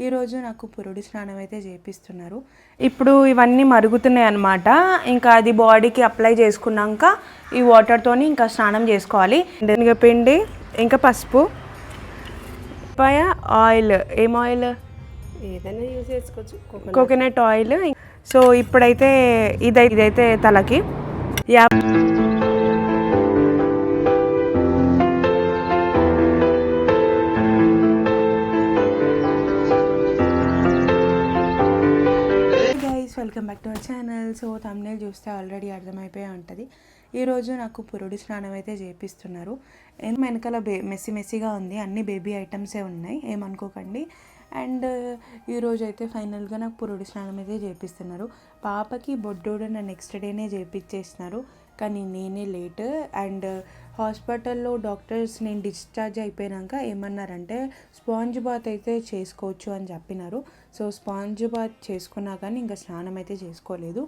ఈరోజు నాకు పురుడు స్నానం అయితే చేపిస్తున్నారు. ఇప్పుడు ఇవన్నీ మరుగుతున్నాయి అన్నమాట. ఇంకా అది బాడీకి అప్లై చేసుకున్నాక ఈ వాటర్తోని ఇంకా స్నానం చేసుకోవాలి. శనగపిండి, ఇంకా పసుపు, పయ ఆయిల్, ఏం ఆయిల్ ఏదైనా యూజ్ చేసుకోవచ్చు, కోకోనట్ ఆయిల్. సో ఇప్పుడైతే ఇదైతే తలకి welcome back to our channel. So thumbnail చూస్తే ఆల్రెడీ అర్థమైపోయి ఉంటుంది. ఈరోజు నాకు పురుడు స్నానం అయితే చేపిస్తున్నారు. వెనకాల మెస్సీగా ఉంది, అన్ని బేబీ ఐటమ్సే ఉన్నాయి, ఏమనుకోకండి. అండ్ ఈరోజు అయితే ఫైనల్గా నాకు పురుడు స్నానం అయితే చేపిస్తున్నారు. పాపకి బొడ్డోడు నెక్స్ట్ డేనే చేపించేస్తున్నారు, కానీ నేనే లేట్. అండ్ హాస్పిటల్లో డాక్టర్స్ నేను డిశ్చార్జ్ అయిపోయాక ఏమన్నారంటే స్పాంజ్ బాత్ అయితే చేసుకోవచ్చు అని చెప్పినారు. సో స్పాంజ్ బాత్ చేసుకున్నా కానీ ఇంకా స్నానం అయితే చేసుకోలేదు.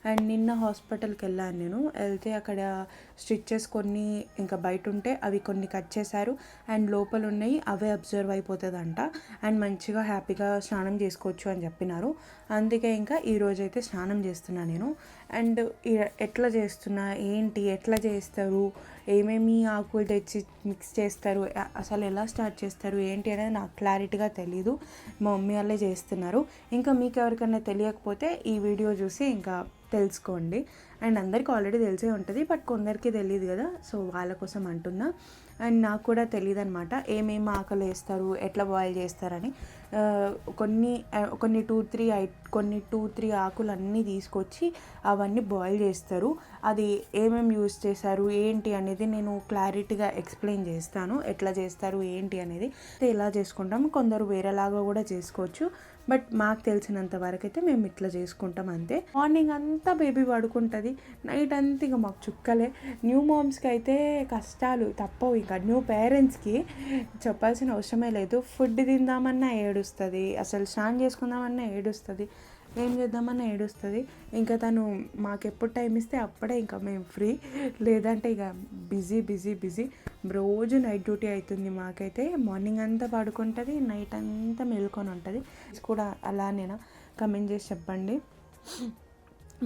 అండ్ నిన్న హాస్పిటల్కి వెళ్ళాను. నేను వెళ్తే అక్కడ స్టిచ్చెస్ కొన్ని ఇంకా బయట ఉంటే అవి కొన్ని కట్ చేశారు, అండ్ లోపల ఉన్నాయి అవే అబ్జర్వ్ అయిపోతుందంట. అండ్ మంచిగా హ్యాపీగా స్నానం చేసుకోవచ్చు అని చెప్పినారు. అందుకే ఇంకా ఈరోజు అయితే స్నానం చేస్తున్నా నేను. అండ్ ఎట్లా చేస్తున్నా, ఏంటి, ఎట్లా చేస్తారు, ఏమేమి ఆకులు తెచ్చి మిక్స్ చేస్తారు, అసలు ఎలా స్టార్ట్ చేస్తారు ఏంటి అనేది నాకు క్లారిటీగా తెలీదు. మా మమ్మీ వాళ్ళే చేస్తున్నారు. ఇంకా మీకు ఎవరికైనా తెలియకపోతే ఈ వీడియో చూసి ఇంకా తెలుసుకోండి. అండ్ అందరికీ ఆల్రెడీ తెలిసే ఉంటుంది, బట్ కొందరికి తెలియదు కదా, సో వాళ్ళ కోసం అంటున్నా. అండ్ నాకు కూడా తెలియదు అనమాట ఏమేమి ఆకులు వేస్తారు, ఎట్లా బాయిల్ చేస్తారని. కొన్ని 2-3 ఆకులు అన్నీ తీసుకొచ్చి అవన్నీ బాయిల్ చేస్తారు. అది ఏమేమి యూజ్ చేస్తారు ఏంటి అనేది నేను క్లారిటీగా ఎక్స్ప్లెయిన్ చేస్తాను, ఎట్లా చేస్తారు ఏంటి అనేది. ఎలా చేసుకుంటాం, కొందరు వేరేలాగా కూడా చేసుకోవచ్చు, బట్ మాకు తెలిసినంత వరకు అయితే మేము ఇట్లా చేసుకుంటాం అంతే. మార్నింగ్ అంతా బేబీ పడుకుంటుంది, నైట్ అంతా ఇక మాకు చుక్కలే. న్యూ మామ్స్కి అయితే కష్టాలు తప్పవు, ఇంకా న్యూ పేరెంట్స్కి చెప్పాల్సిన అవసరమే లేదు. ఫుడ్ తిందామన్నా ఏడుస్తుంది, అసలు స్నానం చేసుకుందామన్నా ఏడుస్తుంది, ఏం చేద్దామన్నా ఏడుస్తుంది. ఇంకా తను మాకెప్పుడు టైం ఇస్తే అప్పుడే ఇంకా మేము ఫ్రీ, లేదంటే ఇక బిజీ. రోజు నైట్ డ్యూటీ అవుతుంది మాకైతే. మార్నింగ్ అంతా పడుకుంటుంది, నైట్ అంతా మెలుకొని ఉంటుంది. కూడా అలానేనా కమెంట్ చేసి చెప్పండి.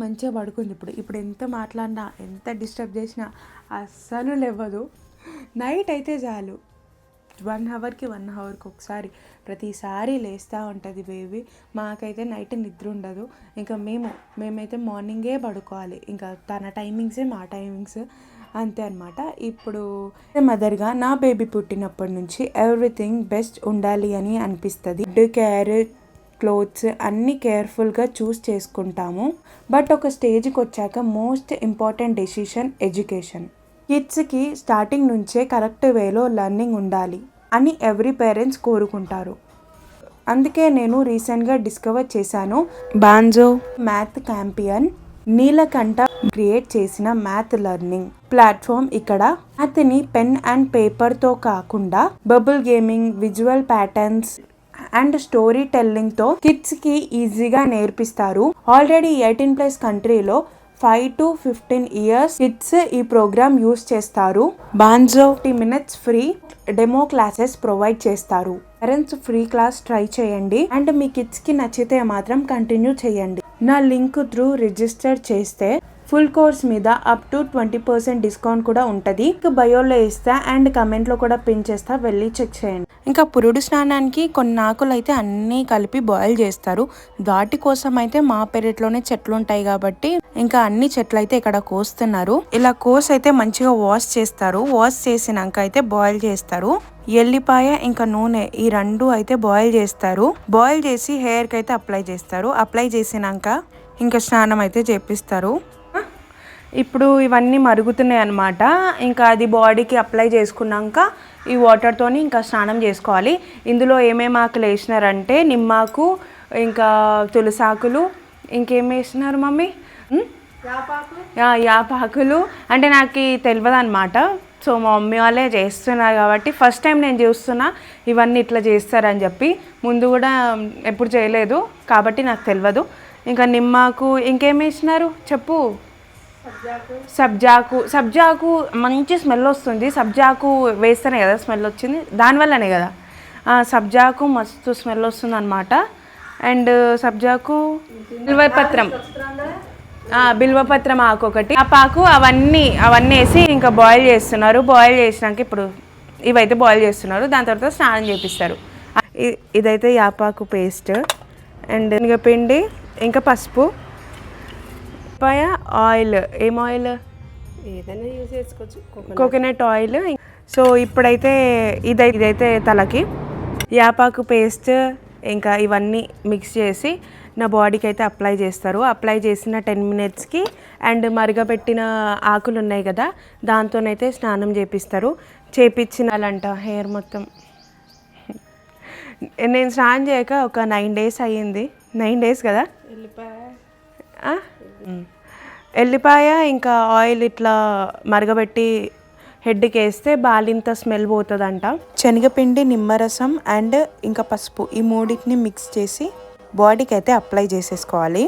మంచిగా పడుకుంది. ఇప్పుడు ఎంత మాట్లాడినా, ఎంత డిస్టర్బ్ చేసినా అస్సలు లేవదు. నైట్ అయితే చాలు 1 అవర్కి ఒకసారి ప్రతిసారి లేస్తూ ఉంటుంది బేబీ. మాకైతే నైట్ నిద్ర ఉండదు. ఇంకా మేమైతే మార్నింగే పడుకోవాలి. ఇంకా తన టైమింగ్సే మా టైమింగ్స్ అంతే అనమాట. ఇప్పుడు మదర్గా నా బేబీ పుట్టినప్పటి నుంచి ఎవ్రీథింగ్ బెస్ట్ ఉండాలి అని అనిపిస్తుంది. ఫుడ్, కేర్, క్లోత్స్ అన్నీ కేర్ఫుల్గా చూస్ చేసుకుంటాము. బట్ ఒక స్టేజ్కి వచ్చాక మోస్ట్ ఇంపార్టెంట్ డెసిషన్ ఎడ్యుకేషన్. కిడ్స్కి స్టార్టింగ్ నుంచే కరెక్ట్ వేలో లెర్నింగ్ ఉండాలి అని ఎవ్రీ పేరెంట్స్ కోరుకుంటారు. అందుకే నేను రీసెంట్గా డిస్కవర్ చేశాను Banjo math champion Neelakantha create చేసిన మ్యాథ్ లెర్నింగ్ ప్లాట్ఫామ్. ఇక్కడ మ్యాథ్ని పెన్ అండ్ పేపర్తో కాకుండా bubble gaming, visual patterns and story టెల్లింగ్తో కిడ్స్కి ఈజీగా నేర్పిస్తారు. ఆల్రెడీ 18+ కంట్రీలో 5 to 15 ఇయర్స్ కిడ్స్ ఈ ప్రోగ్రామ్ యూస్ చేస్తారు. Banjo 30 minutes free demo classes provide చేస్తారు. పేరెంట్స్ ఫ్రీ క్లాస్ ట్రై చేయండి, అండ్ మీ కిడ్స్కి నచ్చితే మాత్రం కంటిన్యూ చేయండి. నా లింక్ త్రూ రిజిస్టర్ చేస్తే ఫుల్ కోర్స్ మీద అప్ టు 20% డిస్కౌంట్ కూడా ఉంటుంది. బయోలో ఇస్తా అండ్ కమెంట్లో కూడా పిన్ చేస్తా, వెళ్ళి చెక్ చేయండి. ఇంకా పురుడు స్నానానికి కొన్ని ఆకులు అయితే అన్నీ కలిపి బాయిల్ చేస్తారు. వాటి కోసం అయితే మా పెరట్లోనే చెట్లు ఉంటాయి కాబట్టి ఇంకా అన్ని చెట్లు అయితే ఇక్కడ కోస్తున్నారు. ఇలా కోస్ అయితే మంచిగా వాష్ చేస్తారు. వాష్ చేసినాక అయితే బాయిల్ చేస్తారు. ఎల్లిపాయ ఇంకా నూనె ఈ 2 అయితే బాయిల్ చేస్తారు. బాయిల్ చేసి హెయిర్కి అయితే అప్లై చేస్తారు. అప్లై చేసినాక ఇంకా స్నానం అయితే చేపిస్తారు. ఇప్పుడు ఇవన్నీ మరుగుతున్నాయి అన్నమాట. ఇంకా అది బాడీకి అప్లై చేసుకున్నాక ఈ వాటర్తోని ఇంకా స్నానం చేసుకోవాలి. ఇందులో ఏమేమి ఆకులు వేసినారంటే నిమ్మాకు, ఇంకా తులసాకులు, ఇంకేం వేసినారు మమ్మీ? యాపాకులు. అంటే నాకు తెలియదు అనమాట. సో మా మమ్మీ వాళ్ళే చేస్తున్నారు కాబట్టి ఫస్ట్ టైం నేను చూస్తున్నా ఇవన్నీ ఇట్లా చేస్తారని చెప్పి. ముందు కూడా ఎప్పుడు చేయలేదు కాబట్టి నాకు తెలియదు. ఇంకా నిమ్మాకు, ఇంకేం వేసినారు చెప్పు? సబ్జాకు మంచి స్మెల్ వస్తుంది. సబ్జాకు వేస్తేనే కదా స్మెల్ వచ్చింది, దానివల్లనే కదా. సబ్జాకు మస్తు స్మెల్ వస్తుంది అనమాట. అండ్ సబ్జాకు బిల్వపత్రం ఆకు ఒకటి, ఆ పాకు అవన్నీ వేసి ఇంకా బాయిల్ చేస్తున్నారు. బాయిల్ చేసినాక ఇప్పుడు ఇవైతే బాయిల్ చేస్తున్నారు. దాని తర్వాత స్నానం చేపిస్తారు. ఇదైతే యాపాకు పేస్ట్ అండ్ శనగపిండి ఇంకా పసుపు, ఆయిల్. ఏం ఆయిల్? ఏదైనా యూజ్ చేసుకోవచ్చు. Coconut oil. సో ఇప్పుడైతే ఇదైతే తలకి యాపాకు పేస్ట్ ఇంకా ఇవన్నీ మిక్స్ చేసి నా బాడీకి అయితే అప్లై చేస్తారు. అప్లై చేసిన 10 minutesకి అండ్ మరగపెట్టిన ఆకులు ఉన్నాయి కదా, దాంతోనైతే స్నానం చేపిస్తారు. చేపించినాలంట హెయిర్ మొత్తం. నేను స్నానం చేయక ఒక 9 days అయ్యింది. 9 days కదా. ఎల్లిపాయ ఇంకా ఆయిల్ ఇట్లా మరగబెట్టి హెడ్కి వేస్తే బాలింత స్మెల్ పోతుందంట. శనగపిండి, నిమ్మరసం అండ్ ఇంకా పసుపు ఈ మూడింటిని మిక్స్ చేసి బాడీకి అయితే అప్లై చేసేసుకోవాలి.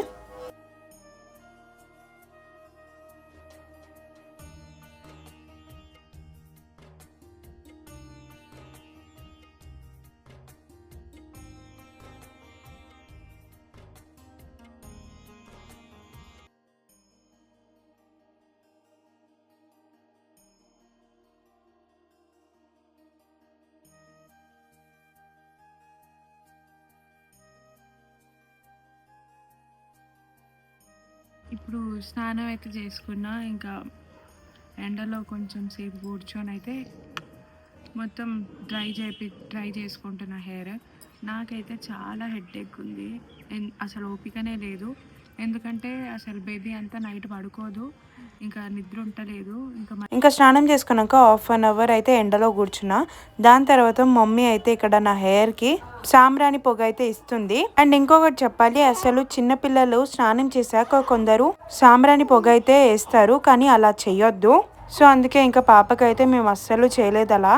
ఇప్పుడు స్నానం అయితే చేసుకున్నా. ఇంకా ఎండలో కొంచెం సేపు కూర్చొని అయితే మొత్తం డ్రై చేసుకుంటున్నా హెయిర్. నాకైతే చాలా హెడేక్ ఉంది. అసలు ఓపికనే లేదు. ఎందుకంటే అసలు బేబీ అంతా నైట్ పడుకోదు, ఇంకా నిద్ర ఉండలేదు. ఇంకా స్నానం చేసుకున్నాక 1/2 hour అయితే ఎండలో కూర్చున్నా. దాని తర్వాత మమ్మీ అయితే ఇక్కడ నా హెయిర్కి సాంబ్రాణి పొగ అయితే ఇస్తుంది. అండ్ ఇంకొకటి చెప్పాలి, అసలు చిన్నపిల్లలు స్నానం చేశాక కొందరు సాంబ్రాణి పొగ అయితే వేస్తారు, కానీ అలా చెయ్యొద్దు. సో అందుకే ఇంకా పాపకైతే మేము అస్సలు చేయలేదు అలా.